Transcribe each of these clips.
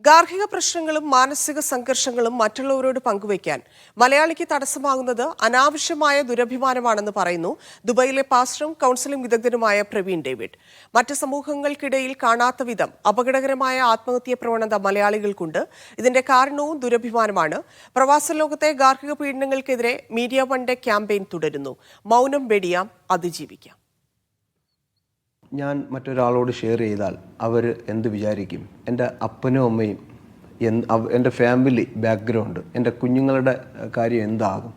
ഗാർഹിക പ്രശ്നങ്ങളും മാനസിക സംഘർഷങ്ങളും മറ്റുള്ളവരോട് പങ്കുവയ്ക്കാൻ മലയാളിക്ക് തടസ്സമാകുന്നത് അനാവശ്യമായ ദുരഭിമാനമാണെന്ന് പറയുന്നു ദുബൈയിലെ പാസ്റ്ററും കൗൺസിലിംഗ് വിദഗ്ധനുമായ പ്രവീൺ ഡേവിഡ്. മറ്റ് സമൂഹങ്ങൾക്കിടയിൽ കാണാത്ത വിധം അപകടകരമായ ആത്മഹത്യാ പ്രവണത മലയാളികൾക്കുണ്ട്. ഇതിന്റെ കാരണവും ദുരഭിമാനമാണ്. പ്രവാസ ലോകത്തെ ഗാർഹിക പീഡനങ്ങൾക്കെതിരെ മീഡിയ വൺഡേ ക്യാമ്പയിൻ തുടരുന്നു. മൗനം വെടിയാം, അതിജീവിക്കാം. ഞാൻ മറ്റൊരാളോട് ഷെയർ ചെയ്താൽ അവർ എന്ത് വിചാരിക്കും? എൻ്റെ അപ്പനും അമ്മയും എൻ്റെ ഫാമിലി ബാക്ക്ഗ്രൗണ്ട്, എൻ്റെ കുഞ്ഞുങ്ങളുടെ കാര്യം എന്താകും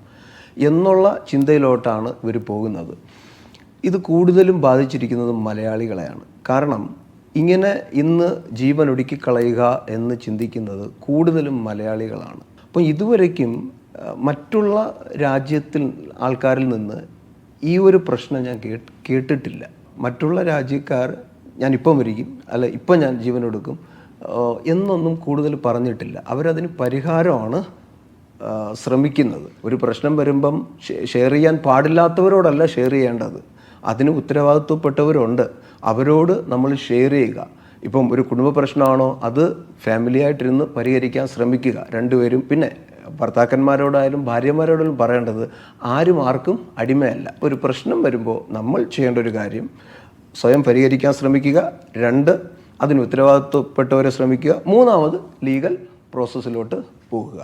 എന്നുള്ള ചിന്തയിലോട്ടാണ് ഇവർ പോകുന്നത്. ഇത് കൂടുതലും ബാധിച്ചിരിക്കുന്നത് മലയാളികളെയാണ്. കാരണം ഇങ്ങനെ ഇന്ന് ജീവൻ ഒടുക്കിക്കളയുക എന്ന് ചിന്തിക്കുന്നത് കൂടുതലും മലയാളികളാണ്. അപ്പോൾ ഇതുവരയ്ക്കും മറ്റുള്ള രാജ്യത്തിൽ ആൾക്കാരിൽ നിന്ന് ഈ ഒരു പ്രശ്നം ഞാൻ കേട്ടിട്ടില്ല. മറ്റുള്ള രാജ്യക്കാർ ഞാനിപ്പം മരിക്കും, അല്ല ഇപ്പം ഞാൻ ജീവനൊടുക്കും എന്നൊന്നും കൂടുതൽ പറഞ്ഞിട്ടില്ല. അവരതിന് പരിഹാരമാണ് ശ്രമിക്കുന്നത്. ഒരു പ്രശ്നം വരുമ്പം ഷെയർ ചെയ്യാൻ പാടില്ലാത്തവരോടല്ല ഷെയർ ചെയ്യേണ്ടത്, അതിന് ഉത്തരവാദിത്വപ്പെട്ടവരുണ്ട്, അവരോട് നമ്മൾ ഷെയർ ചെയ്യുക. ഇപ്പം ഒരു കുടുംബ പ്രശ്നമാണോ അത് ഫാമിലിയായിട്ടിരുന്ന് പരിഹരിക്കാൻ ശ്രമിക്കുക രണ്ടുപേരും. പിന്നെ ഭർത്താക്കന്മാരോടായാലും ഭാര്യമാരോടായാലും പറയേണ്ടത് ആരും ആർക്കും അടിമയല്ല. ഒരു പ്രശ്നം വരുമ്പോൾ നമ്മൾ ചെയ്യേണ്ട ഒരു കാര്യം സ്വയം പരിഹരിക്കാൻ ശ്രമിക്കുക, 2 അതിന് ഉത്തരവാദിത്വപ്പെട്ടവരെ ശ്രമിക്കുക, 3 ലീഗൽ പ്രോസസ്സിലോട്ട് പോകുക.